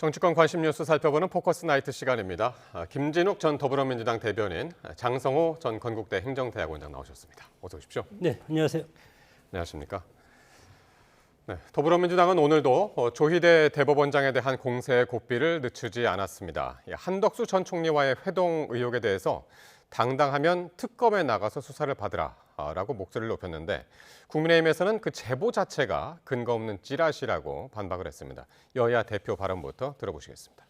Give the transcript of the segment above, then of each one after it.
정치권 관심 뉴스 살펴보는 포커스 나이트 시간입니다. 김진욱 전 더불어민주당 대변인, 장성호 전 건국대 행정대학원장 나오셨습니다. 어서 오십시오. 네, 안녕하세요. 안녕하십니까. 네, 더불어민주당은 오늘도 조희대 대법원장에 대한 공세의 고삐를 늦추지 않았습니다. 한덕수 전 총리와의 회동 의혹에 대해서 당당하면 특검에 나가서 수사를 받으라라고 목소리를 높였는데 국민의힘에서는 그 제보 자체가 근거 없는 찌라시라고 반박을 했습니다. 여야 대표 발언부터 들어보시겠습니다.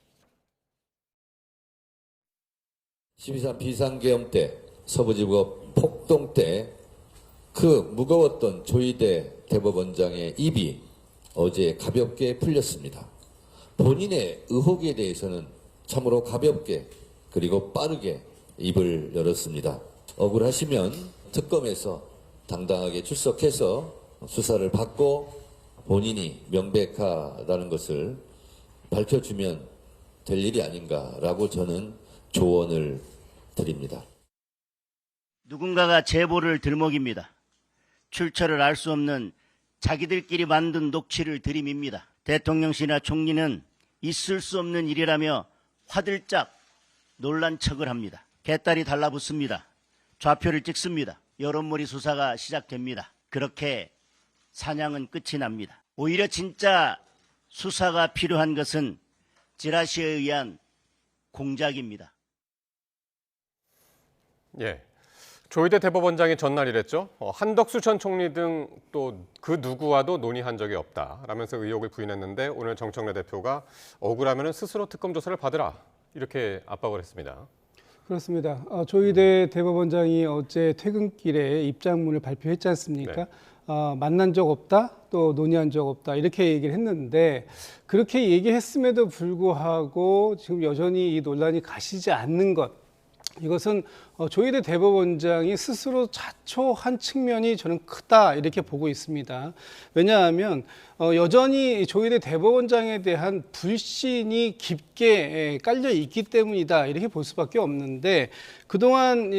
12.3 비상계엄 때, 서부지법 폭동 때 그 무거웠던 조희대 대법원장의 입이 어제 가볍게 풀렸습니다. 본인의 의혹에 대해서는 참으로 가볍게 그리고 빠르게 입을 열었습니다. 억울하시면 특검에서 당당하게 출석해서 수사를 받고 본인이 명백하다는 것을 밝혀주면 될 일이 아닌가라고 저는 조언을 드립니다. 누군가가 제보를 들먹입니다. 출처를 알 수 없는 자기들끼리 만든 녹취를 들이밉니다. 대통령실이나 총리는 있을 수 없는 일이라며 화들짝 놀란 척을 합니다. 개딸이 달라붙습니다. 좌표를 찍습니다. 여론몰이 수사가 시작됩니다. 그렇게 사냥은 끝이 납니다. 오히려 진짜 수사가 필요한 것은 찌라시에 의한 공작입니다. 예, 조희대 대법원장이 전날 이랬죠. 한덕수 전 총리 등 또 그 누구와도 논의한 적이 없다라면서 의혹을 부인했는데 오늘 정청래 대표가 억울하면 스스로 특검 조사를 받으라 이렇게 압박을 했습니다. 그렇습니다. 조희대 대법원장이 어제 퇴근길에 입장문을 발표했지 않습니까? 네. 만난 적 없다, 또 논의한 적 없다 이렇게 얘기를 했는데 그렇게 얘기했음에도 불구하고 지금 여전히 이 논란이 가시지 않는 것, 이것은 조희대 대법원장이 스스로 자초한 측면이 저는 크다 이렇게 보고 있습니다. 왜냐하면 여전히 조희대 대법원장에 대한 불신이 깊게 깔려 있기 때문이다 이렇게 볼 수밖에 없는데 그동안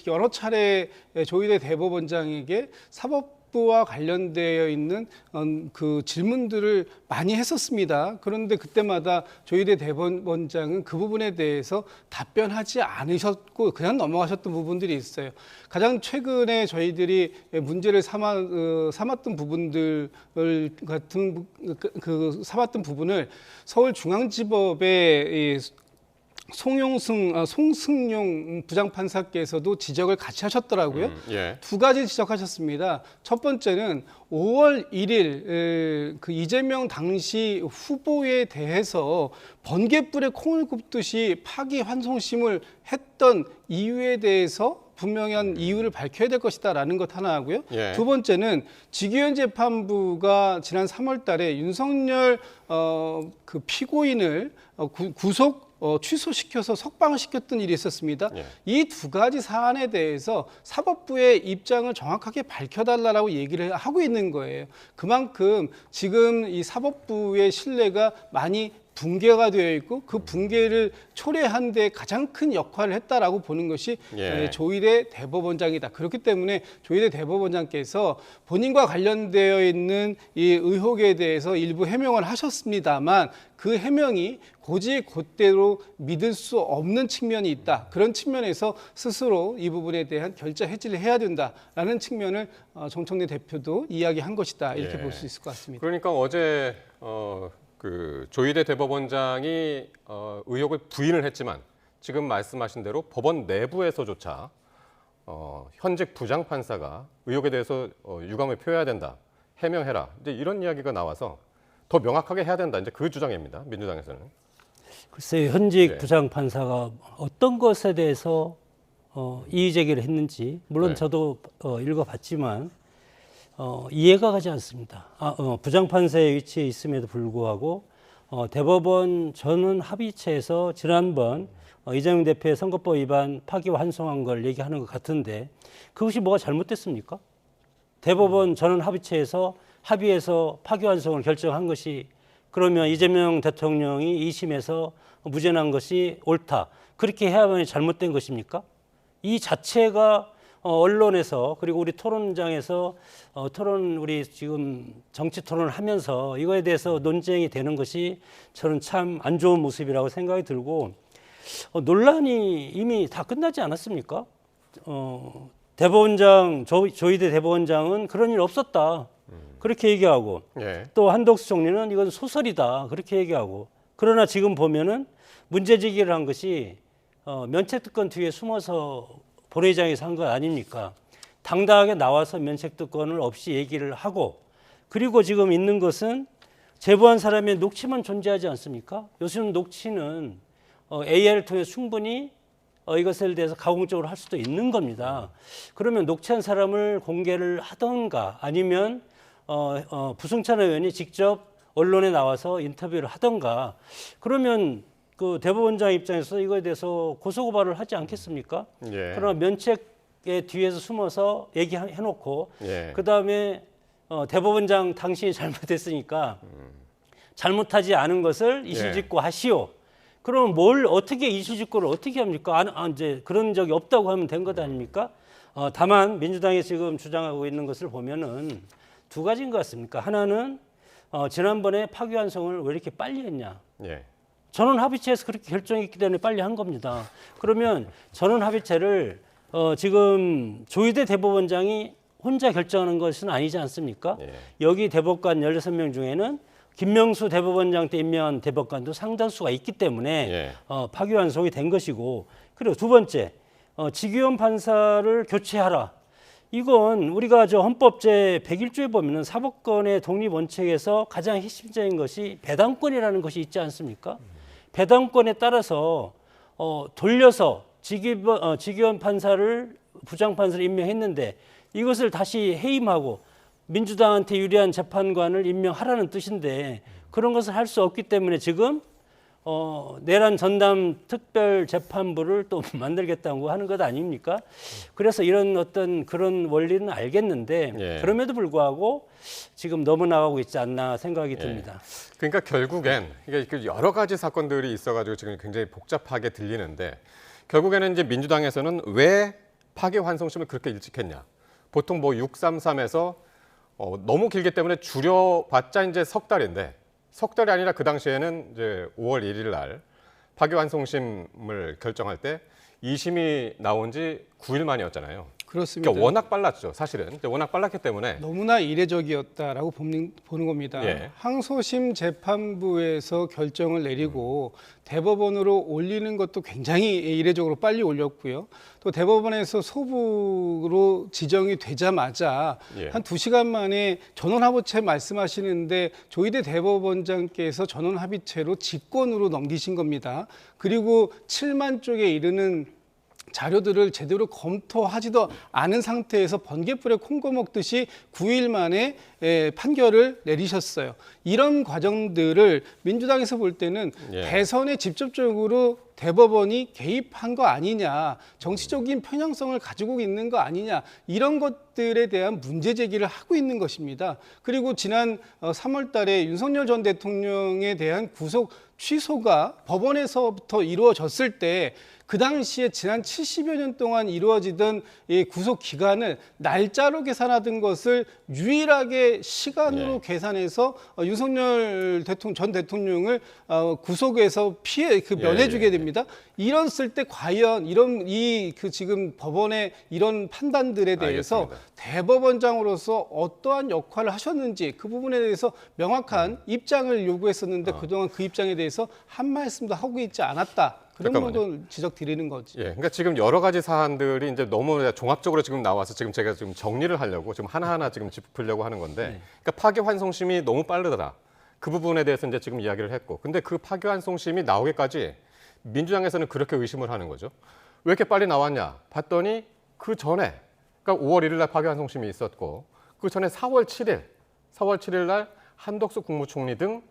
여러 차례 조희대 대법원장에게 사법부와 관련되어 있는 그 질문들을 많이 했었습니다. 그런데 그때마다 조희대 대법원장은 그 부분에 대해서 답변하지 않으셨고 그냥 넘어가셨던 부분들이 있어요. 가장 최근에 저희들이 문제를 삼았던 부분들 같은 삼았던 부분을 서울중앙지법의 송승용 부장판사께서도 지적을 같이 하셨더라고요. 예. 두 가지 지적하셨습니다. 첫 번째는 5월 1일 그 이재명 당시 후보에 대해서 번갯불에 콩을 굽듯이 파기환송심을 했던 이유에 대해서 분명한 이유를 밝혀야 될 것이다라는 것 하나 하고요. 예. 두 번째는 직위원 재판부가 지난 3월 달에 윤석열 그 피고인을 구속 취소시켜서 석방을 시켰던 일이 있었습니다. 예. 이 두 가지 사안에 대해서 사법부의 입장을 정확하게 밝혀달라고 얘기를 하고 있는 거예요. 그만큼 지금 이 사법부의 신뢰가 많이 붕괴가 되어 있고 그 붕괴를 초래한 데 가장 큰 역할을 했다라고 보는 것이 예. 조희대 대법원장이다. 그렇기 때문에 조희대 대법원장께서 본인과 관련되어 있는 이 의혹에 대해서 일부 해명을 하셨습니다만 그 해명이 곧대로 믿을 수 없는 측면이 있다. 그런 측면에서 스스로 이 부분에 대한 결자 해지를 해야 된다라는 측면을 정청래 대표도 이야기한 것이다. 이렇게 예. 볼 수 있을 것 같습니다. 그러니까 어제 그 조희대 대법원장이 의혹을 부인을 했지만 지금 말씀하신 대로 법원 내부에서조차 현직 부장판사가 의혹에 대해서 유감을 표해야 된다, 해명해라. 이제 이런 이야기가 나와서 더 명확하게 해야 된다. 이제 그 주장입니다. 민주당에서는. 글쎄요, 현직 네. 부장판사가 어떤 것에 대해서 이의 제기를 했는지 물론 네. 저도 읽어봤지만 이해가 가지 않습니다. 부장판사의 위치에 있음에도 불구하고 대법원 전원 합의체에서 지난번 이재명 대표의 선거법 위반 파기환송한 걸 얘기하는 것 같은데 그것이 뭐가 잘못됐습니까? 대법원 전원 합의체에서 합의해서 파기환송을 결정한 것이 그러면 이재명 대통령이 2심에서 무죄난 것이 옳다. 그렇게 해야만 잘못된 것입니까? 이 자체가 언론에서 그리고 우리 토론장에서 우리 지금 정치 토론을 하면서 이거에 대해서 논쟁이 되는 것이 저는 참 안 좋은 모습이라고 생각이 들고 논란이 이미 다 끝나지 않았습니까? 대법원장 조희대 대법원장은 그런 일 없었다 그렇게 얘기하고 예. 또 한덕수 총리는 이건 소설이다 그렇게 얘기하고 그러나 지금 보면은 문제 제기를 한 것이 면책특권 뒤에 숨어서 본회의장에서 한 거 아닙니까? 당당하게 나와서 면책특권을 없이 얘기를 하고 그리고 지금 있는 것은 제보한 사람의 녹취만 존재하지 않습니까? 요즘 녹취는 AI를 통해 충분히 이것에 대해서 가공적으로 할 수도 있는 겁니다. 그러면 녹취한 사람을 공개를 하던가 아니면 부승찬 의원이 직접 언론에 나와서 인터뷰를 하던가 그러면 그 대법원장 입장에서 이거에 대해서 고소고발을 하지 않겠습니까? 예. 그러나 면책의 뒤에서 숨어서 얘기해놓고 예. 그다음에 대법원장 당신이 잘못했으니까 잘못하지 않은 것을 이실직고 하시오. 그럼 뭘 어떻게 이실직고를 어떻게 합니까? 이제 그런 적이 없다고 하면 된 것 아닙니까? 다만 민주당이 지금 주장하고 있는 것을 보면은 두 가지인 것 같습니까? 하나는 지난번에 파기환송을 왜 이렇게 빨리 했냐? 예. 전원합의체에서 그렇게 결정했기 때문에 빨리 한 겁니다. 그러면 전원합의체를 지금 조희대 대법원장이 혼자 결정하는 것은 아니지 않습니까? 예. 여기 대법관 16명 중에는 김명수 대법원장 때 임명한 대법관도 상당수가 있기 때문에 예. 파기환송이 된 것이고 그리고 두 번째 지기현 판사를 교체하라. 이건 우리가 저 헌법 제 101조에 보면은 사법권의 독립 원칙에서 가장 핵심적인 것이 배당권이라는 것이 있지 않습니까? 배당권에 따라서 돌려서 지기현 판사를 부장판사를 임명했는데 이것을 다시 해임하고 민주당한테 유리한 재판관을 임명하라는 뜻인데 그런 것을 할 수 없기 때문에 지금 내란 전담 특별 재판부를 또 만들겠다고 하는 것 아닙니까? 그래서 이런 어떤 그런 원리는 알겠는데 예. 그럼에도 불구하고 지금 너무 나가고 있지 않나 생각이 듭니다. 그러니까 결국엔 이게 여러 가지 사건들이 있어가지고 지금 굉장히 복잡하게 들리는데 결국에는 이제 민주당에서는 왜 파기환송심을 그렇게 일찍 했냐? 보통 뭐 633에서 너무 길기 때문에 줄여봤자 이제 석 달인데 석 달이 아니라 그 당시에는 이제 5월 1일 날 파기환송심을 결정할 때 2심이 나온 지 9일 만이었잖아요. 그렇습니다. 그러니까 워낙 빨랐죠. 사실은 워낙 빨랐기 때문에 너무나 이례적이었다라고 보는 겁니다. 예. 항소심 재판부에서 결정을 내리고 대법원으로 올리는 것도 굉장히 이례적으로 빨리 올렸고요. 또 대법원에서 소부로 지정이 되자마자 예. 한 2시간 만에 전원합의체 말씀하시는데 조희대 대법원장께서 전원합의체로 직권으로 넘기신 겁니다. 그리고 7만 쪽에 이르는 자료들을 제대로 검토하지도 않은 상태에서 번개불에 콩고 먹듯이 9일 만에 판결을 내리셨어요. 이런 과정들을 민주당에서 볼 때는 예. 대선에 직접적으로 대법원이 개입한 거 아니냐, 정치적인 편향성을 가지고 있는 거 아니냐, 이런 것들에 대한 문제 제기를 하고 있는 것입니다. 그리고 지난 3월 달에 윤석열 전 대통령에 대한 구속 취소가 법원에서부터 이루어졌을 때 그 당시에 지난 70여 년 동안 이루어지던 이 구속 기간을 날짜로 계산하던 것을 유일하게 시간으로 계산해서 윤석열 전 대통령을 구속에서 면해주게 됩니다. 이랬을 때 과연 지금 법원의 이런 판단들에 대해서 알겠습니다. 대법원장으로서 어떠한 역할을 하셨는지 그 부분에 대해서 명확한 입장을 요구했었는데 그동안 그 입장에 대해서 한 말씀도 하고 있지 않았다. 그런 잠깐만요. 것도 지적드리는 거지. 예, 그러니까 지금 여러 가지 사안들이 이제 너무 종합적으로 지금 나와서 지금 제가 좀 정리를 하려고 지금 하나하나 지금 짚으려고 하는 건데, 그러니까 파기환송심이 너무 빠르더라. 그 부분에 대해서 이제 지금 이야기를 했고, 근데 그 파기환송심이 나오기까지 민주당에서는 그렇게 의심을 하는 거죠. 왜 이렇게 빨리 나왔냐? 봤더니 그 전에, 그러니까 5월 1일 날 파기환송심이 있었고, 그 전에 4월 7일 날 한덕수 국무총리 등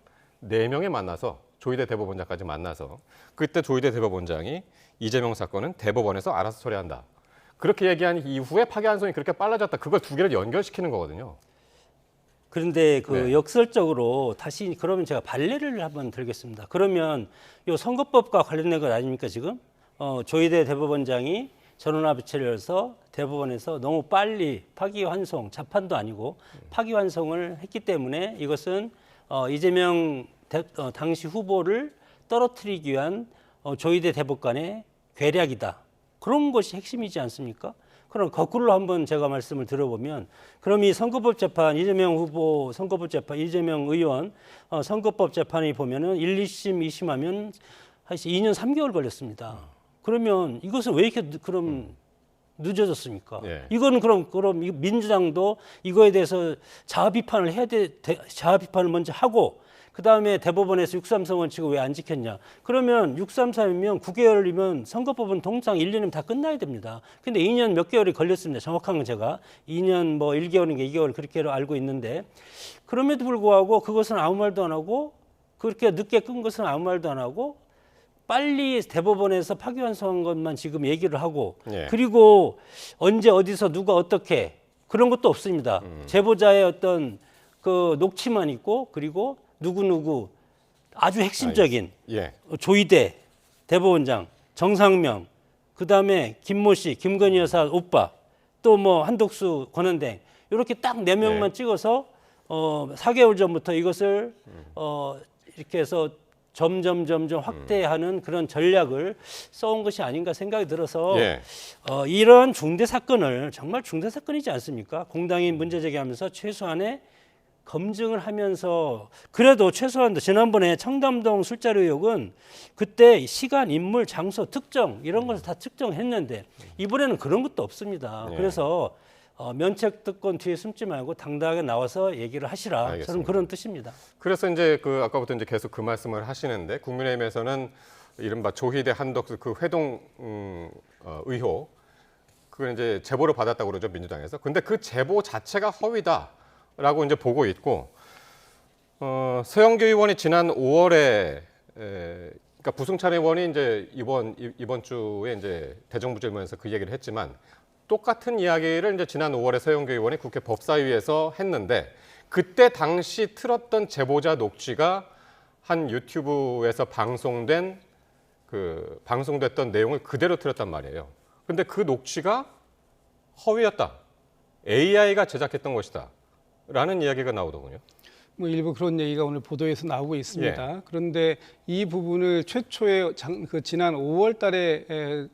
4명이 만나서 조희대 대법원장까지 만나서 그때 조희대 대법원장이 이재명 사건은 대법원에서 알아서 처리한다. 그렇게 얘기한 이후에 파기환송이 그렇게 빨라졌다. 그걸 두 개를 연결시키는 거거든요. 그런데 그 네. 역설적으로 다시 그러면 제가 반례를 한번 들겠습니다. 그러면 이 선거법과 관련된 것 아닙니까 지금? 조희대 대법원장이 전원합의체를 해서 대법원에서 너무 빨리 파기환송, 자판도 아니고 파기환송을 했기 때문에 이것은 이재명 당시 후보를 떨어뜨리기 위한 조희대 대법관의 괴략이다. 그런 것이 핵심이지 않습니까? 그럼 거꾸로 한번 제가 말씀을 들어보면 그럼 이 선거법 재판 이재명 후보 선거법 재판 이재명 의원 선거법 재판이 보면은 1, 2심, 2심하면 한 2년 3개월 걸렸습니다. 그러면 이것은 왜 이렇게 그럼 늦어졌습니까? 예. 이거는 그럼 민주당도 이거에 대해서 자아 비판을 해야 자아 비판을 먼저 하고 그 다음에 대법원에서 633 원칙을 왜 안 지켰냐? 그러면 633이면 9개월이면 선거법은 통상 1년이면 다 끝나야 됩니다. 근데 2년 몇 개월이 걸렸습니다. 정확한 건 제가 2년 뭐 1개월인가 2개월 그렇게 알고 있는데 그럼에도 불구하고 그것은 아무 말도 안 하고 그렇게 늦게 끈 것은 아무 말도 안 하고 빨리 대법원에서 파기환송한 것만 지금 얘기를 하고 예. 그리고 언제 어디서 누가 어떻게 그런 것도 없습니다. 제보자의 어떤 그 녹취만 있고 그리고 누구누구 아주 핵심적인 예. 조희대 대법원장, 정상명, 그다음에 김모 씨, 김건희 여사 오빠, 또 뭐 한독수 권한대행 이렇게 딱 4명만 예. 찍어서 4개월 전부터 이것을 이렇게 해서 점점 확대하는 그런 전략을 써온 것이 아닌가 생각이 들어서 예. 이런 중대 사건을 정말 중대 사건이지 않습니까? 공당이 문제 제기하면서 최소한의 검증을 하면서 그래도 최소한 지난번에 청담동 술자리 의혹은 그때 시간, 인물, 장소, 특정 이런 것을 다 측정했는데 이번에는 그런 것도 없습니다. 네. 그래서 면책특권 뒤에 숨지 말고 당당하게 나와서 얘기를 하시라. 저는 알겠습니다. 그런 뜻입니다. 그래서 이제 아까부터 이제 계속 그 말씀을 하시는데 국민의힘에서는 이른바 조희대 한덕수 그 회동 의혹 그걸 이제 제보를 받았다고 그러죠 민주당에서. 근데 그 제보 자체가 허위다라고 이제 보고 있고 서영교 의원이 지난 5월에 그러니까 부승찬 의원이 이제 이번 주에 이제 대정부질문에서 그 얘기를 했지만. 똑같은 이야기를 이제 지난 5월에 서영교 의원이 국회 법사위에서 했는데 그때 당시 틀었던 제보자 녹취가 한 유튜브에서 방송됐던 내용을 그대로 틀었단 말이에요. 근데 그 녹취가 허위였다. AI가 제작했던 것이다. 라는 이야기가 나오더군요. 뭐 일부 그런 얘기가 오늘 보도에서 나오고 있습니다. 예. 그런데 이 부분을 최초에 지난 5월 달에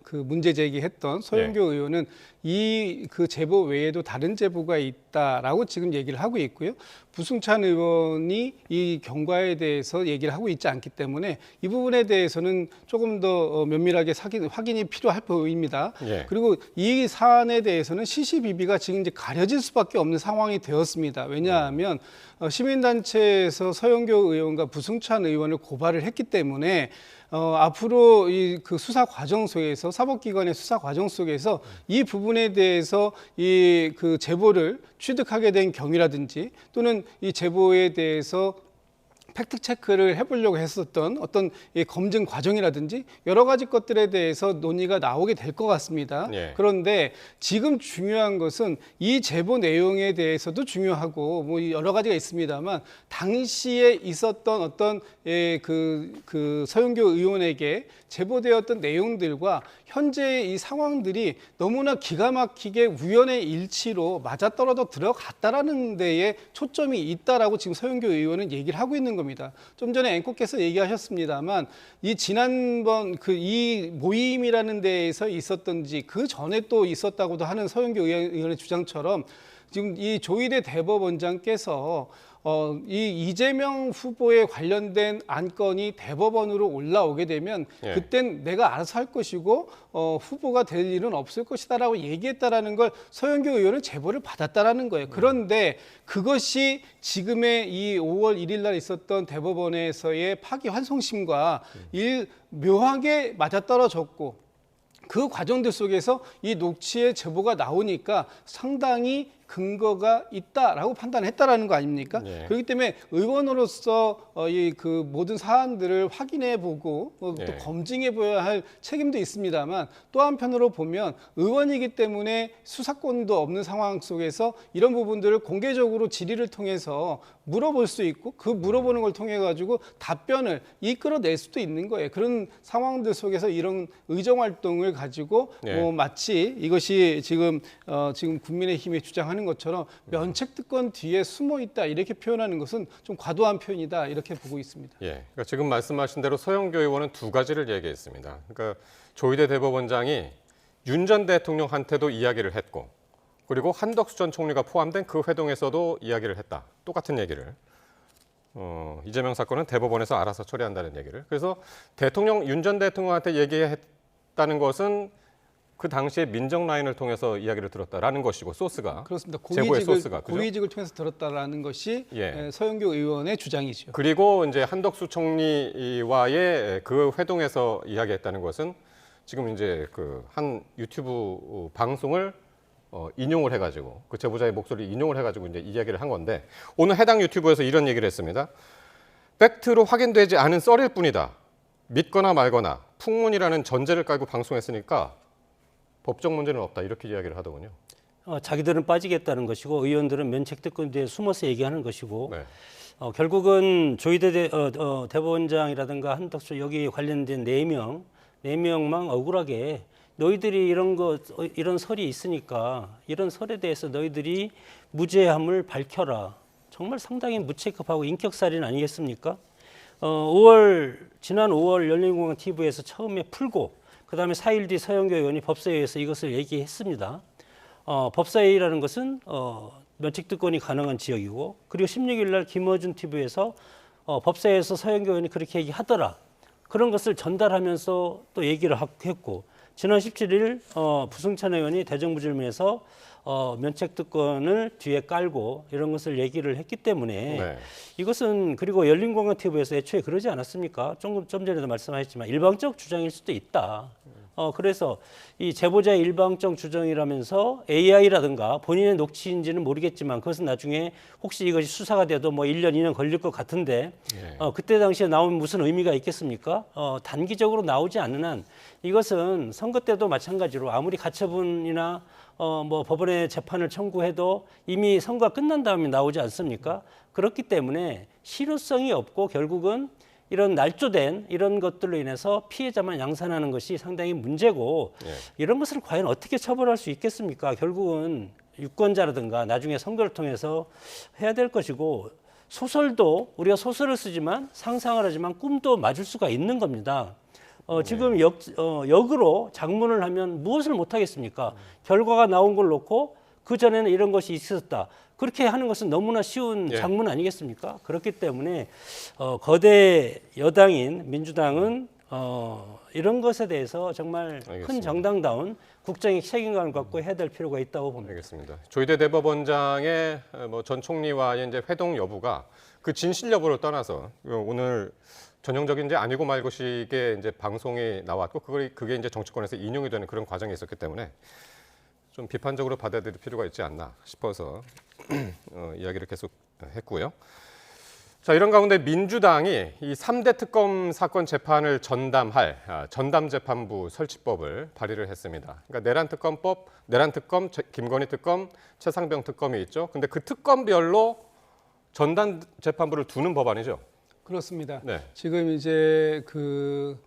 그 문제 제기했던 서영교 의원은 이 그 제보 외에도 다른 제보가 있다라고 지금 얘기를 하고 있고요. 부승찬 의원이 이 경과에 대해서 얘기를 하고 있지 않기 때문에 이 부분에 대해서는 조금 더 면밀하게 확인이 필요할 보입니다. 예. 그리고 이 사안에 대해서는 시시비비가 지금 이제 가려질 수밖에 없는 상황이 되었습니다. 왜냐하면 시민단체에서 서영교 의원과 부승찬 의원을 고발을 했기 때문에 앞으로 그 수사 과정 속에서 사법기관의 수사 과정 속에서 이 부분에 대해서 이 그 제보를 취득하게 된 경위라든지 또는 이 제보에 대해서 팩트 체크를 해보려고 했었던 어떤 이 검증 과정이라든지 여러 가지 것들에 대해서 논의가 나오게 될 것 같습니다. 예. 그런데 지금 중요한 것은 이 제보 내용에 대해서도 중요하고 뭐 여러 가지가 있습니다만 당시에 있었던 어떤 그 서영교 의원에게 제보되었던 내용들과 현재의 이 상황들이 너무나 기가 막히게 우연의 일치로 맞아떨어져 들어갔다라는 데에 초점이 있다라고 지금 서영교 의원은 얘기를 하고 있는 겁니다. 좀 전에 앵커께서 얘기하셨습니다만 이 지난번 이 모임이라는 데에서 있었던지 그 전에 또 있었다고도 하는 서영교 의원의 주장처럼 지금 이 조희대 대법원장께서 이 이재명 후보에 관련된 안건이 대법원으로 올라오게 되면 예. 그땐 내가 알아서 할 것이고 후보가 될 일은 없을 것이다라고 얘기했다라는 걸 서영교 의원은 제보를 받았다라는 거예요. 그런데 그것이 지금의 이 5월 1일 날 있었던 대법원에서의 파기환송심과 묘하게 맞아떨어졌고 그 과정들 속에서 이 녹취의 제보가 나오니까 상당히 근거가 있다라고 판단했다라는 거 아닙니까? 예. 그렇기 때문에 의원으로서 이 그 모든 사안들을 확인해보고 또 예. 검증해보아야 할 책임도 있습니다만 또 한편으로 보면 의원이기 때문에 수사권도 없는 상황 속에서 이런 부분들을 공개적으로 질의를 통해서 물어볼 수 있고 그 물어보는 걸 통해 가지고 답변을 이끌어낼 수도 있는 거예요. 그런 상황들 속에서 이런 의정 활동을 가지고 예. 마치 이것이 지금 국민의힘이 주장하는 것처럼 면책 특권 뒤에 숨어 있다 이렇게 표현하는 것은 좀 과도한 표현이다 이렇게 보고 있습니다. 예, 그러니까 지금 말씀하신 대로 서영교 의원은 두 가지를 얘기했습니다. 그러니까 조희대 대법원장이 윤 전 대통령한테도 이야기를 했고, 그리고 한덕수 전 총리가 포함된 그 회동에서도 이야기를 했다. 똑같은 얘기를. 이재명 사건은 대법원에서 알아서 처리한다는 얘기를. 그래서 윤 전 대통령한테 얘기했다는 것은 그 당시에 민정 라인을 통해서 이야기를 들었다라는 것이고, 소스가. 그렇습니다. 제보의 소스가. 그죠? 고위직을 통해서 들었다라는 것이 예. 서영교 의원의 주장이죠. 그리고 이제 한덕수 총리와의 그 회동에서 이야기했다는 것은 지금 이제 그 한 유튜브 방송을 인용을 해가지고 그 제보자의 목소리를 인용을 해가지고 이제 이야기를 한 건데, 오늘 해당 유튜브에서 이런 얘기를 했습니다. 팩트로 확인되지 않은 썰일 뿐이다. 믿거나 말거나 풍문이라는 전제를 깔고 방송했으니까 법적 문제는 없다. 이렇게 이야기를 하더군요. 자기들은 빠지겠다는 것이고 의원들은 면책특권 뒤에 숨어서 얘기하는 것이고 네. 결국은 조희대 대법원장이라든가 한덕수 여기 관련된 4명만 억울하게 너희들이 이런 설이 있으니까 이런 설에 대해서 너희들이 무죄함을 밝혀라. 정말 상당히 무책임하고 인격살인 아니겠습니까? 지난 5월 열린공감 TV에서 처음에 풀고 그다음에 4일 뒤 서영교 의원이 법사위에서 이것을 얘기했습니다. 법사위라는 것은 면책특권이 가능한 지역이고, 그리고 16일 날 김어준 TV에서 법사위에서 서영교 의원이 그렇게 얘기하더라. 그런 것을 전달하면서 또 얘기를 했고, 지난 17일 부승찬 의원이 대정부질문에서 면책특권을 뒤에 깔고 이런 것을 얘기를 했기 때문에 네. 이것은, 그리고 열린공감 TV에서 애초에 그러지 않았습니까? 좀 전에도 말씀하셨지만 일방적 주장일 수도 있다. 그래서 이 제보자의 일방적 주장이라면서 AI라든가 본인의 녹취인지는 모르겠지만 그것은 나중에 혹시 이것이 수사가 돼도 뭐 1년, 2년 걸릴 것 같은데 예. 그때 당시에 나오면 무슨 의미가 있겠습니까? 단기적으로 나오지 않는 한 이것은 선거 때도 마찬가지로 아무리 가처분이나 뭐 법원에 재판을 청구해도 이미 선거가 끝난 다음에 나오지 않습니까? 그렇기 때문에 실효성이 없고 결국은 이런 날조된 이런 것들로 인해서 피해자만 양산하는 것이 상당히 문제고, 예. 이런 것을 과연 어떻게 처벌할 수 있겠습니까? 결국은 유권자라든가 나중에 선거를 통해서 해야 될 것이고, 소설도 우리가 소설을 쓰지만 상상을 하지만 꿈도 맞을 수가 있는 겁니다. 지금 역으로 작문을 하면 무엇을 못하겠습니까? 결과가 나온 걸 놓고 그 전에는 이런 것이 있었다. 그렇게 하는 것은 너무나 쉬운 예. 작문 아니겠습니까? 그렇기 때문에 거대 여당인 민주당은 이런 것에 대해서 정말 알겠습니다. 큰 정당다운 국정의 책임감을 갖고 해야 될 필요가 있다고 봅니다. 알겠습니다. 조희대 대법원장의 전 총리와의 이제 회동 여부가 그 진실 여부를 떠나서 오늘 전형적인 이제 아니고 말고식의 이제 방송이 나왔고 그게 이제 정치권에서 인용이 되는 그런 과정이 있었기 때문에 좀 비판적으로 받아들일 필요가 있지 않나 싶어서 이야기를 계속 했고요. 자, 이런 가운데 민주당이 이 3대 특검 사건 재판을 전담할 전담재판부 설치법을 발의를 했습니다. 그러니까 내란 특검, 김건희 특검, 최상병 특검이 있죠. 근데 그 특검별로 전담재판부를 두는 법안이죠. 그렇습니다. 네. 지금 이제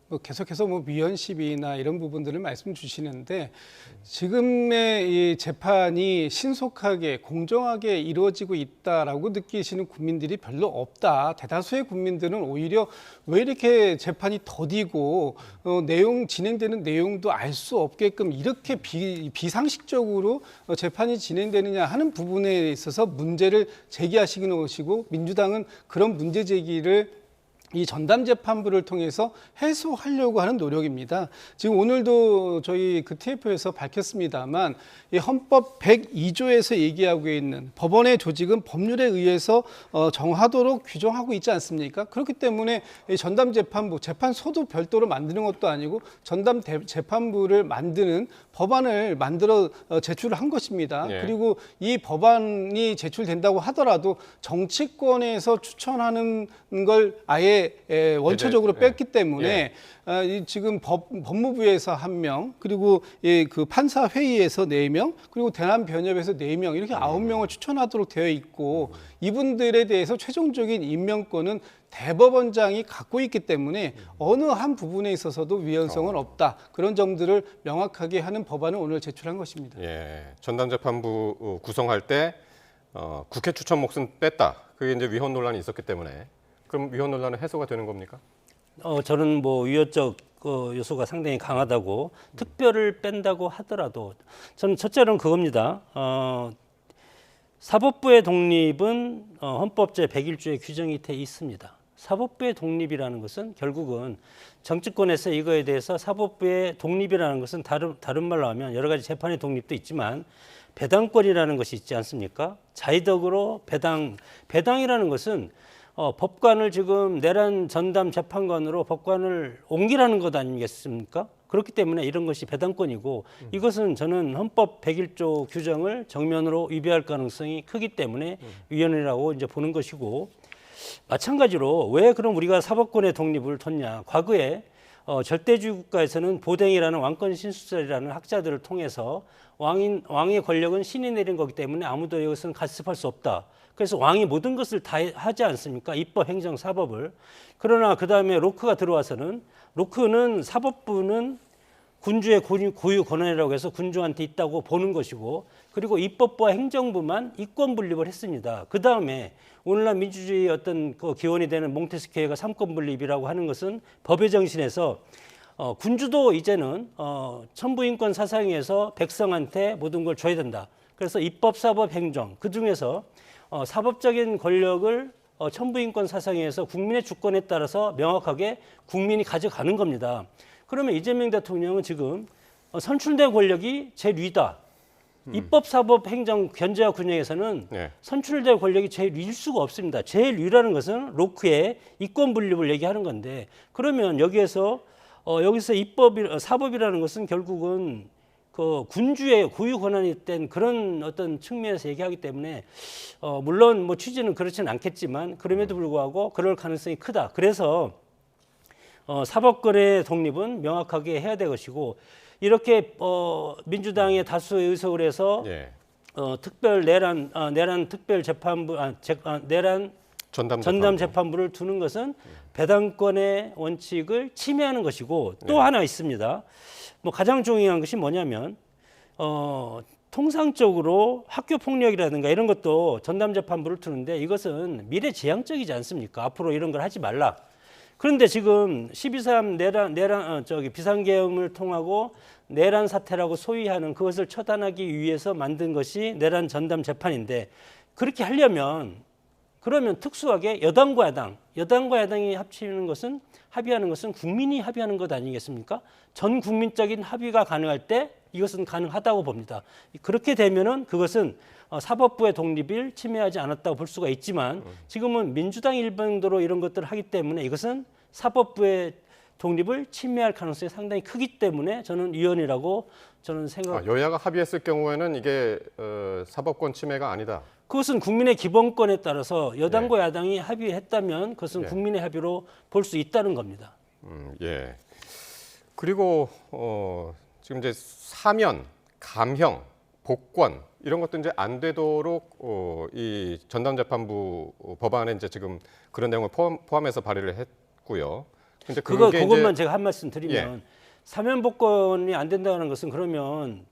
뭐 계속해서 뭐 미연십이나 이런 부분들을 말씀 주시는데, 지금의 이 재판이 신속하게 공정하게 이루어지고 있다라고 느끼시는 국민들이 별로 없다. 대다수의 국민들은 오히려 왜 이렇게 재판이 더디고 진행되는 내용도 알 수 없게끔 이렇게 비상식적으로 재판이 진행되느냐 하는 부분에 있어서 문제를 제기하시는 것이고, 민주당은 그런 문제 제기를 이 전담 재판부를 통해서 해소하려고 하는 노력입니다. 지금 오늘도 저희 그 TF에서 밝혔습니다만 이 헌법 102조에서 얘기하고 있는 법원의 조직은 법률에 의해서 정하도록 규정하고 있지 않습니까? 그렇기 때문에 이 전담 재판부, 재판소도 별도로 만드는 것도 아니고 전담 재판부를 만드는 법안을 만들어 제출을 한 것입니다. 예. 그리고 이 법안이 제출된다고 하더라도 정치권에서 추천하는 걸 아예 원초적으로 네. 뺐기 때문에 지금 법무부에서 1명, 그리고 그 판사 회의에서 4명, 그리고 대남변협에서 4명 이렇게 9명을 추천하도록 되어 있고 이분들에 대해서 최종적인 임명권은 대법원장이 갖고 있기 때문에 어느 한 부분에 있어서도 위헌성은 없다. 그런 점들을 명확하게 하는 법안을 오늘 제출한 것입니다. 예, 전담재판부 구성할 때 국회 추천 몫은 뺐다. 그게 이제 위헌 논란이 있었기 때문에 그럼 위헌 논란은 해소가 되는 겁니까? 저는 뭐 위헌적 요소가 상당히 강하다고 특별을 뺀다고 하더라도 저는 첫째로는 그겁니다. 사법부의 독립은 헌법 제101조에 규정이 돼 있습니다. 사법부의 독립이라는 것은 결국은 정치권에서 이거에 대해서 사법부의 독립이라는 것은 다른 말로 하면 여러 가지 재판의 독립도 있지만 배당권이라는 것이 있지 않습니까? 자의적으로 배당이라는 것은 법관을 지금 내란 전담 재판관으로 법관을 옮기라는 것 아니겠습니까? 그렇기 때문에 이런 것이 배당권이고 이것은 저는 헌법 101조 규정을 정면으로 위배할 가능성이 크기 때문에 위헌이라고 이제 보는 것이고 마찬가지로 왜 그럼 우리가 사법권의 독립을 뒀냐? 과거에 절대주의 국가에서는 보댕이라는 왕권 신수설이라는 학자들을 통해서 왕의 권력은 신이 내린 거기 때문에 아무도 이것은 간섭할 수 없다. 그래서 왕이 모든 것을 다 하지 않습니까? 입법, 행정, 사법을. 그러나 그 다음에 로크가 들어와서는 로크는 사법부는 군주의 고유 권한이라고 해서 군주한테 있다고 보는 것이고 그리고 입법부와 행정부만 이권 분립을 했습니다. 그 다음에 오늘날 민주주의 어떤 그 기원이 되는 몽테스키에가 삼권 분립이라고 하는 것은 법의 정신에서 군주도 이제는 천부인권 사상에서 백성한테 모든 걸 줘야 된다. 그래서 입법, 사법, 행정 그 중에서 사법적인 권력을 천부인권 사상에서 국민의 주권에 따라서 명확하게 국민이 가져가는 겁니다. 그러면 이재명 대통령은 지금 선출된 권력이 제1위다. 입법, 사법, 행정, 견제와 균형에서는 네. 선출된 권력이 제1위일 수가 없습니다. 제1위라는 것은 로크의 이권 분립을 얘기하는 건데 그러면 여기서 사법이라는 것은 결국은 그 군주의 고유 권한이 된 그런 어떤 측면에서 얘기하기 때문에 물론 뭐 취지는 그렇지는 않겠지만 그럼에도 불구하고 그럴 가능성이 크다. 그래서 사법권의 독립은 명확하게 해야 될 것이고 이렇게 민주당의 다수의 의석을 해서 예. 특별 내란 특별 재판부 내란 전담 재판부를 두는 것은 배당권의 원칙을 침해하는 것이고 또 하나 있습니다. 뭐 가장 중요한 것이 뭐냐면 통상적으로 학교 폭력이라든가 이런 것도 전담 재판부를 두는데 이것은 미래지향적이지 않습니까? 앞으로 이런 걸 하지 말라. 그런데 지금 12.3 비상계엄을 통하고 내란 사태라고 소위하는 그것을 처단하기 위해서 만든 것이 내란 전담 재판인데 그렇게 하려면 그러면 특수하게 여당과 야당이 합의하는 것은 국민이 합의하는 것 아니겠습니까? 전 국민적인 합의가 가능할 때 이것은 가능하다고 봅니다. 그렇게 되면은 그것은 사법부의 독립을 침해하지 않았다고 볼 수가 있지만 지금은 민주당 일반도로 이런 것들을 하기 때문에 이것은 사법부의 독립을 침해할 가능성이 상당히 크기 때문에 저는 위헌이라고 저는 생각합니다. 여야가 합의했을 경우에는 이게 사법권 침해가 아니다. 그것은 국민의 기본권에 따라서 여당과 야당이 합의했다면 그것은 예. 국민의 합의로 볼 수 있다는 겁니다. 예. 그리고 지금 이제 사면, 감형, 복권 이런 것도 이제 안 되도록 이 전담재판부 법안에 이제 지금 그런 내용을 포함해서 발의를 했고요. 근데 그것만 제가 한 말씀 드리면 예. 사면 복권이 안 된다는 것은 그러면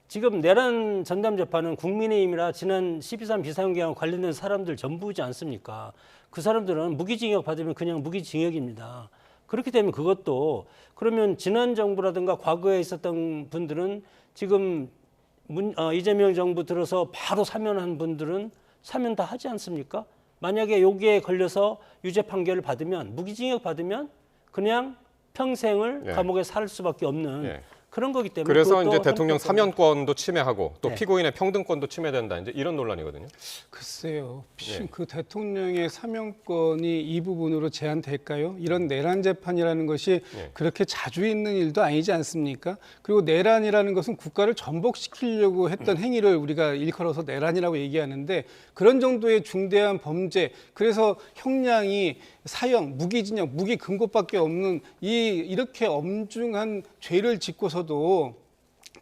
지금 내란 전담 재판은 국민의힘이라 지난 12.3 비상계엄 관련된 사람들 전부지 않습니까? 그 사람들은 무기징역 받으면 그냥 무기징역입니다. 그렇기 때문에 그것도 그러면 지난 정부라든가 과거에 있었던 분들은 지금 이재명 정부 들어서 바로 사면한 분들은 사면 다 하지 않습니까? 만약에 여기에 걸려서 유죄 판결을 받으면 무기징역 받으면 그냥 평생을 예. 감옥에 살 수밖에 없는 예. 그런 거기 때문에 그래서 그것도 이제 대통령 헌법 사면권도 침해하고 또 네. 피고인의 평등권도 침해된다. 이제 이런 논란이거든요. 글쎄요. 예. 그 대통령의 사면권이 이 부분으로 제한될까요? 이런 내란 재판이라는 것이 예. 그렇게 자주 있는 일도 아니지 않습니까? 그리고 내란이라는 것은 국가를 전복시키려고 했던 행위를 우리가 일컬어서 내란이라고 얘기하는데 그런 정도의 중대한 범죄, 그래서 형량이 사형, 무기징역, 무기금고밖에 없는 이렇게 엄중한 죄를 짓고서도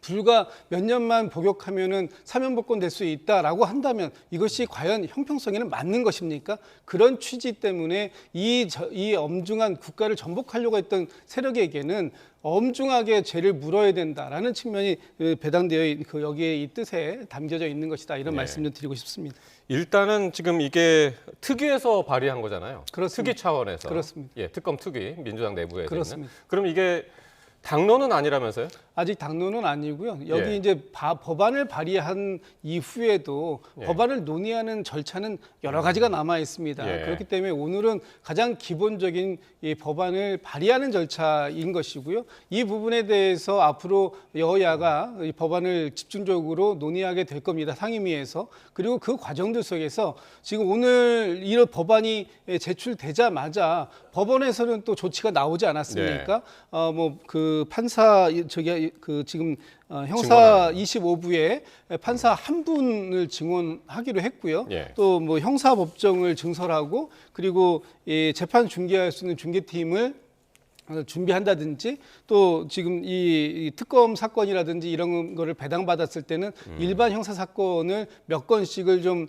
불과 몇 년만 복역하면은 사면복권 될 수 있다라고 한다면 이것이 과연 형평성에는 맞는 것입니까? 그런 취지 때문에 이 엄중한 국가를 전복하려고 했던 세력에게는 엄중하게 죄를 물어야 된다라는 측면이 배당되어 여기에 이 뜻에 담겨져 있는 것이다. 이런 네. 말씀 좀 드리고 싶습니다. 일단은 지금 이게 특위에서 발의한 거잖아요. 그렇습니다. 특위 차원에서. 그렇습니다. 예, 특검 특위 민주당 내부에 그렇습니다. 있는. 그럼 이게 당론은 아니라면서요? 아직 당론은 아니고요. 여기 예. 이제 법안을 발의한 이후에도 예. 법안을 논의하는 절차는 여러 가지가 남아 있습니다. 예. 그렇기 때문에 오늘은 가장 기본적인 이 법안을 발의하는 절차인 것이고요. 이 부분에 대해서 앞으로 여야가 이 법안을 집중적으로 논의하게 될 겁니다. 상임위에서. 그리고 그 과정들 속에서 지금 오늘 이런 법안이 제출되자마자 법원에서는 또 조치가 나오지 않았습니까? 뭐 그 판사 지금 형사 25부에 판사 한 분을 증언하기로 했고요. 예. 또 뭐 형사 법정을 증설하고 그리고 이 재판 중개할 수 있는 중개팀을 준비한다든지 또 지금 이 특검 사건이라든지 이런 거를 배당받았을 때는 일반 형사 사건을 몇 건씩을 좀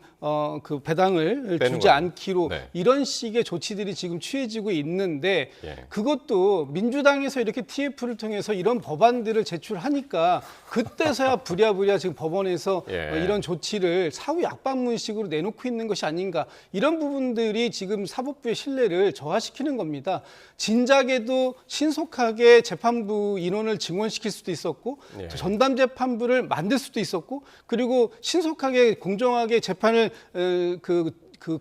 그 배당을 빼는 주지 거죠. 않기로 네. 이런 식의 조치들이 지금 취해지고 있는데 예. 그것도 민주당에서 이렇게 TF를 통해서 이런 법안들을 제출하니까 그때서야 부랴부랴 지금 법원에서 예. 이런 조치를 사후 약방문식으로 내놓고 있는 것이 아닌가, 이런 부분들이 지금 사법부의 신뢰를 저하시키는 겁니다. 진작에도 신속하게 재판부 인원을 증원시킬 수도 있었고 예. 전담 재판부를 만들 수도 있었고 그리고 신속하게 공정하게 재판을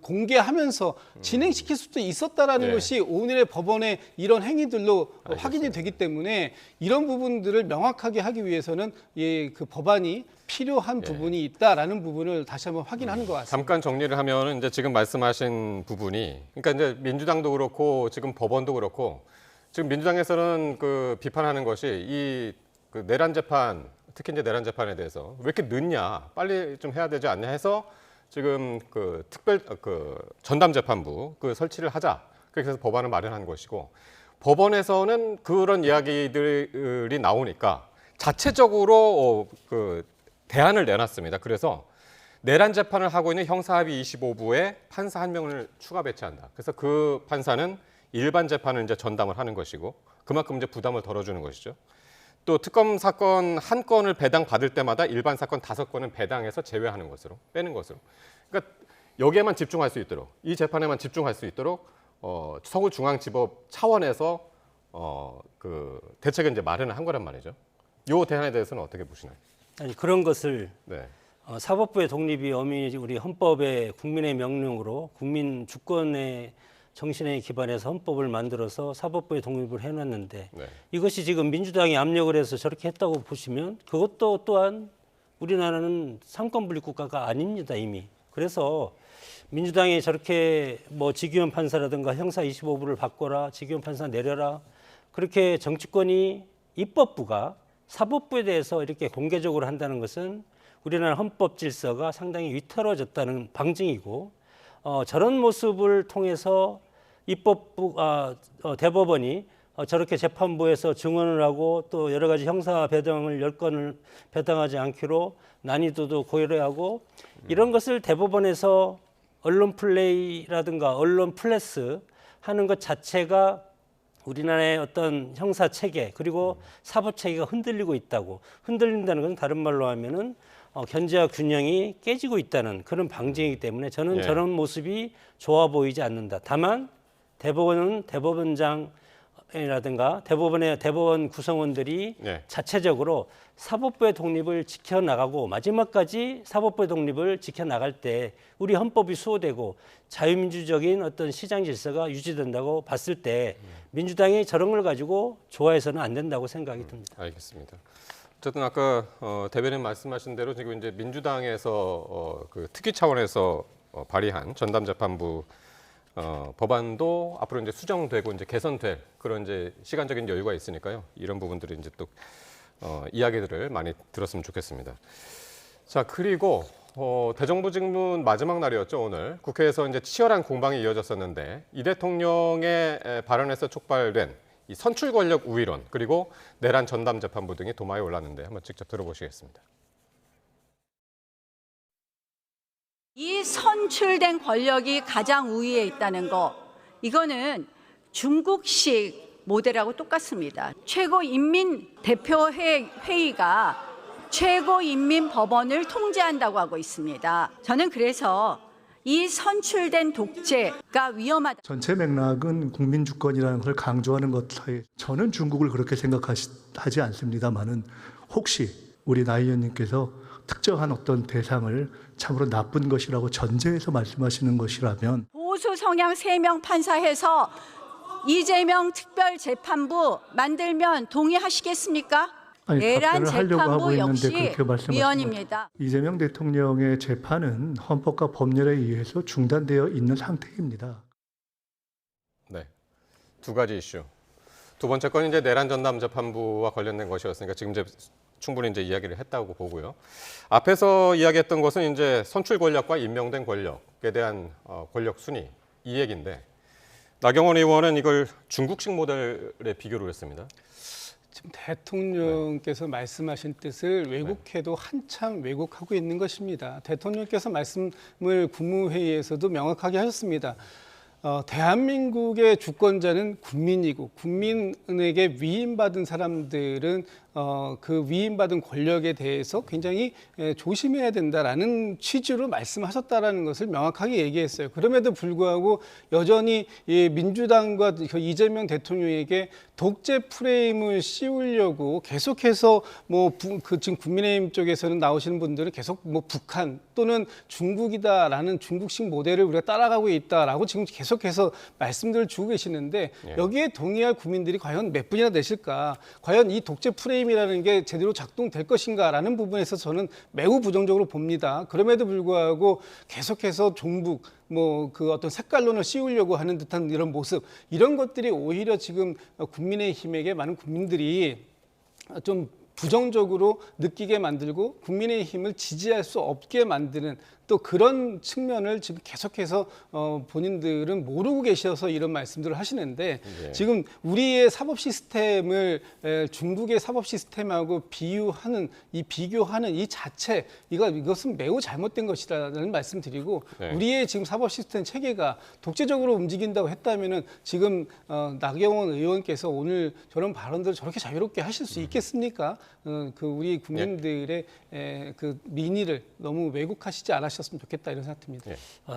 공개하면서 진행시킬 수도 있었다라는 예. 것이 오늘의 법원의 이런 행위들로 확인이 되기 때문에 이런 부분들을 명확하게 하기 위해서는 그 법안이 필요한 부분이 있다라는 부분을 다시 한번 확인하는 것 같습니다. 잠깐 정리를 하면은 이제 지금 말씀하신 부분이, 그러니까 이제 민주당도 그렇고 지금 법원도 그렇고 지금 민주당에서는 그 비판하는 것이 그 내란 재판, 특히 이제 내란 재판에 대해서 왜 이렇게 늦냐, 빨리 좀 해야 되지 않냐 해서 지금 그 전담 재판부 그 설치를 하자, 그렇게 해서 법안을 마련한 것이고, 법원에서는 그런 이야기들이 나오니까 자체적으로 그 대안을 내놨습니다. 그래서 내란 재판을 하고 있는 형사합의 25부에 판사 한 명을 추가 배치한다. 그래서 그 판사는 일반 재판을 이제 전담을 하는 것이고 그만큼 이제 부담을 덜어주는 것이죠. 또 특검 사건 한 건을 배당 받을 때마다 일반 사건 5건은 배당해서 제외하는 것으로, 빼는 것으로. 그러니까 여기에만 집중할 수 있도록, 이 재판에만 집중할 수 있도록 서울중앙지법 차원에서 그 대책을 이제 마련을 한 거란 말이죠. 이 대안에 대해서는 어떻게 보시나요? 아니, 그런 것을 네. 사법부의 독립이 엄연히 우리 헌법의 국민의 명령으로 국민 주권의 정신에 기반해서 헌법을 만들어서 사법부의 독립을 해놨는데 네. 이것이 지금 민주당이 압력을 해서 저렇게 했다고 보시면 그것도 또한 우리나라는 삼권분립 국가가 아닙니다, 이미. 그래서 민주당이 저렇게 뭐 지기현 판사라든가 형사 25부를 바꿔라, 지기현 판사 내려라, 그렇게 정치권이 입법부가 사법부에 대해서 이렇게 공개적으로 한다는 것은 우리나라 헌법 질서가 상당히 위태로워졌다는 방증이고, 저런 모습을 통해서 대법원이 저렇게 재판부에서 증언을 하고 또 여러 가지 형사 배당을 10건을 배당하지 않기로 난이도도 고려하고, 이런 것을 대법원에서 언론 플레이라든가 언론 플래스 하는 것 자체가 우리나라의 어떤 형사 체계 그리고 사법 체계가 흔들리고 있다고, 흔들린다는 것은 다른 말로 하면은 견제와 균형이 깨지고 있다는 그런 방증이기 때문에 저는 예. 저런 모습이 좋아 보이지 않는다. 다만 대법원은 대법원장 대법원이라든가 대법원 구성원들이 네. 자체적으로 사법부의 독립을 지켜나가고 마지막까지 사법부의 독립을 지켜나갈 때 우리 헌법이 수호되고 자유민주적인 어떤 시장 질서가 유지된다고 봤을 때 민주당이 저런 걸 가지고 좋아해서는 안 된다고 생각이 듭니다. 알겠습니다. 어쨌든 아까 대변인 말씀하신 대로 지금 이제 민주당에서 그 특위 차원에서 발의한 전담재판부 법안도 앞으로 이제 수정되고 이제 개선될 그런 이제 시간적인 여유가 있으니까요. 이런 부분들이 이제 또 이야기들을 많이 들었으면 좋겠습니다. 자, 그리고 대정부질문 마지막 날이었죠, 오늘. 국회에서 이제 치열한 공방이 이어졌었는데 이 대통령의 발언에서 촉발된 이 선출 권력 우위론 그리고 내란 전담 재판부 등이 도마에 올랐는데 한번 직접 들어보시겠습니다. 이 선출된 권력이 가장 우위에 있다는 거, 이거는 중국식 모델하고 똑같습니다. 최고인민대표회의가 최고인민법원을 통제한다고 하고 있습니다. 저는 그래서 이 선출된 독재가 위험하다. 전체 맥락은 국민 주권이라는 걸 강조하는 것 사이 저는 중국을 그렇게 생각하지 않습니다만은 혹시 우리 나 의원님께서 특정한 어떤 대상을 참으로 나쁜 것이라고 전제해서 말씀하시는 것이라면 보수 성향 3명 판사해서 이재명 특별재판부 만들면 동의하시겠습니까? 아니, 내란 답변을 하려고 하고 재판부 있는데 역시 그렇게 말씀하시면 위헌입니다. 이재명 대통령의 재판은 헌법과 법률에 의해서 중단되어 있는 상태입니다. 네, 두 가지 이슈. 두 번째 건 이제 내란 전담 재판부와 관련된 것이었으니까 지금 이제 충분히 이제 이야기를 했다고 보고요. 앞에서 이야기했던 것은 이제 선출 권력과 임명된 권력에 대한 권력 순위 이 얘기인데 나경원 의원은 이걸 중국식 모델에 비교를 했습니다. 지금 대통령께서 말씀하신 뜻을 왜곡해도 한참 왜곡하고 있는 것입니다. 대통령께서 말씀을 국무회의에서도 명확하게 하셨습니다. 대한민국의 주권자는 국민이고 국민에게 위임받은 사람들은 그 위임받은 권력에 대해서 굉장히 조심해야 된다라는 취지로 말씀하셨다라는 것을 명확하게 얘기했어요. 그럼에도 불구하고 여전히 민주당과 이재명 대통령에게 독재 프레임을 씌우려고 계속해서 지금 국민의힘 쪽에서는 나오시는 분들은 계속 북한 또는 중국이다라는 중국식 모델을 우리가 따라가고 있다라고 지금 계속해서 말씀들을 주고 계시는데 여기에 동의할 국민들이 과연 몇 분이나 되실까? 과연 이 독재 프레임이라는 게 제대로 작동될 것인가라는 부분에서 저는 매우 부정적으로 봅니다. 그럼에도 불구하고 계속해서 종북 그 어떤 색깔론을 씌우려고 하는 듯한 이런 모습, 이런 것들이 오히려 지금 국민의힘에게 많은 국민들이 좀 부정적으로 느끼게 만들고 국민의힘을 지지할 수 없게 만드는 또 그런 측면을 지금 계속해서 본인들은 모르고 계셔서 이런 말씀들을 하시는데 지금 우리의 사법 시스템을 중국의 사법 시스템하고 비교하는 이 자체 이것은 매우 잘못된 것이라는 말씀드리고 우리의 지금 사법 시스템 체계가 독재적으로 움직인다고 했다면은 지금 나경원 의원께서 오늘 저런 발언들을 저렇게 자유롭게 하실 수 있겠습니까? 그 우리 국민들의 그 민의를 너무 왜곡하시지 않으셨으면 좋겠다 이런 생각 듭니다.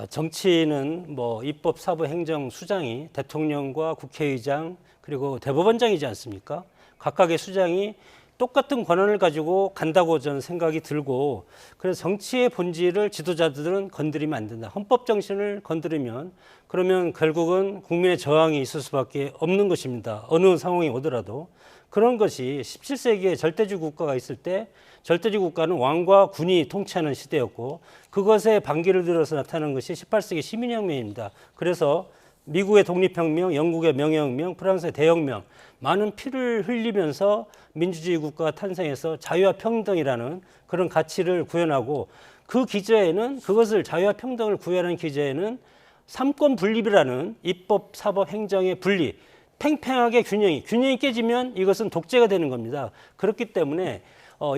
정치는 입법, 사법, 행정 수장이 대통령과 국회의장 그리고 대법원장이지 않습니까? 각각의 수장이 똑같은 권한을 가지고 간다고 저는 생각이 들고 그래서 정치의 본질을 지도자들은 건드리면 안 된다. 헌법 정신을 건드리면 그러면 결국은 국민의 저항이 있을 수밖에 없는 것입니다. 어느 상황이 오더라도. 그런 것이 17세기에 절대주의 국가가 있을 때 절대주의 국가는 왕과 군이 통치하는 시대였고 그것에 반기를 들어서 나타난 것이 18세기 시민혁명입니다. 그래서 미국의 독립혁명, 영국의 명예혁명, 프랑스의 대혁명 많은 피를 흘리면서 민주주의 국가가 탄생해서 자유와 평등이라는 그런 가치를 구현하고 그 기저에는 그것을 자유와 평등을 구현하는 기저에는 삼권 분립이라는 입법, 사법, 행정의 분리 팽팽하게 균형이 깨지면 이것은 독재가 되는 겁니다. 그렇기 때문에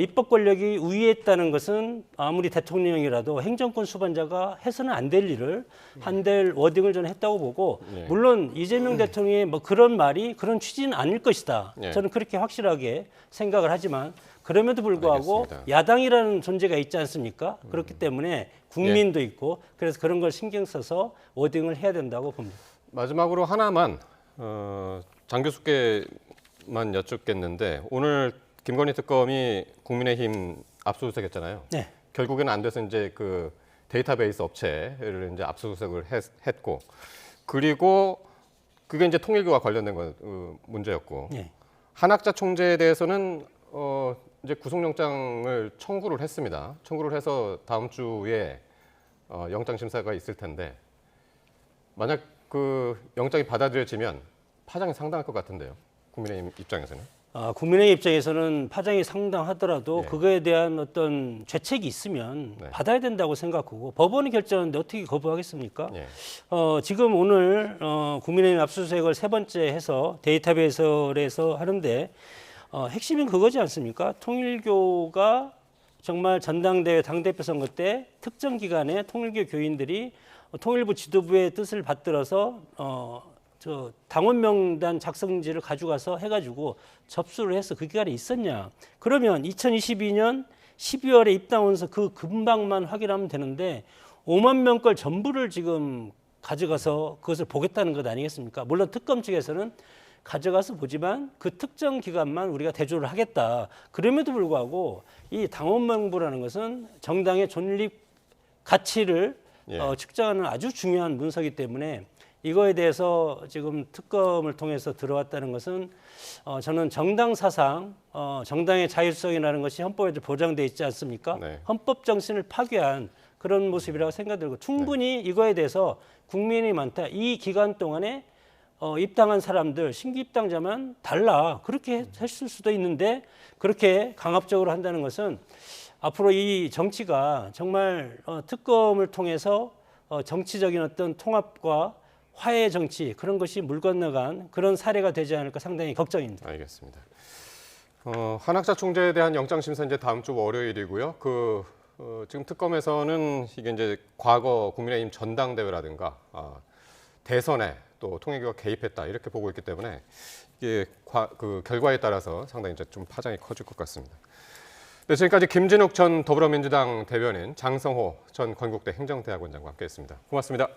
입법 권력이 우위에 있다는 것은 아무리 대통령이라도 행정권 수반자가 해서는 안 될 일을 한될 워딩을 저는 했다고 보고 물론 이재명 대통령의 그런 말이 그런 취지는 아닐 것이다. 저는 그렇게 확실하게 생각을 하지만 그럼에도 불구하고 알겠습니다. 야당이라는 존재가 있지 않습니까? 그렇기 때문에 국민도 있고 그래서 그런 걸 신경 써서 워딩을 해야 된다고 봅니다. 마지막으로 하나만 장 교수께만 여쭙겠는데 오늘 김건희 특검이 국민의힘 압수수색했잖아요. 네. 결국에는 안 돼서 이제 그 데이터베이스 업체를 이제 압수수색을 했고 그리고 그게 이제 통일교와 관련된 문제였고 네. 한학자 총재에 대해서는 이제 구속영장을 청구를 했습니다. 청구를 해서 다음 주에 영장 심사가 있을 텐데 만약 그 영장이 받아들여지면 파장이 상당할 것 같은데요. 국민의힘 입장에서는. 국민의 입장에서는 파장이 상당하더라도 예. 그거에 대한 어떤 죄책이 있으면 네. 받아야 된다고 생각하고 법원이 결정하는데 어떻게 거부하겠습니까? 예. 지금 오늘 국민의힘 압수수색을 세 번째 해서 데이터베이스에서 하는데 핵심은 그거지 않습니까? 통일교가 정말 전당대회 당대표 선거 때 특정 기간에 통일교 교인들이 통일부 지도부의 뜻을 받들어서 당원 명단 작성지를 가져가서 해가지고 접수를 해서 그 기간에 있었냐? 그러면 2022년 12월에 입당원서 그 금방만 확인하면 되는데 5만 명 걸 전부를 지금 가져가서 그것을 보겠다는 것 아니겠습니까? 물론 특검 측에서는 가져가서 보지만 그 특정 기간만 우리가 대조를 하겠다. 그럼에도 불구하고 이 당원 명부라는 것은 정당의 존립 가치를 예. 측정하는 아주 중요한 문서이기 때문에 이거에 대해서 지금 특검을 통해서 들어왔다는 것은 저는 정당 사상, 정당의 자율성이라는 것이 헌법에도 보장돼 있지 않습니까? 네. 헌법 정신을 파괴한 그런 모습이라고 생각들고 충분히 이거에 대해서 국민이 많다. 이 기간 동안에 입당한 사람들, 신규 입당자만 달라. 그렇게 했을 수도 있는데 그렇게 강압적으로 한다는 것은 앞으로 이 정치가 정말 특검을 통해서 정치적인 어떤 통합과 화해 정치 그런 것이 물 건너간 그런 사례가 되지 않을까 상당히 걱정입니다. 알겠습니다. 한학자 총재에 대한 영장 심사 이제 다음 주 월요일이고요. 지금 특검에서는 이게 이제 과거 국민의힘 전당대회라든가 대선에 또 통일교가 개입했다 이렇게 보고 있기 때문에 이게 그 결과에 따라서 상당히 이제 좀 파장이 커질 것 같습니다. 네, 지금까지 김진욱 전 더불어민주당 대변인, 장성호 전 건국대 행정대학원장과 함께했습니다. 고맙습니다.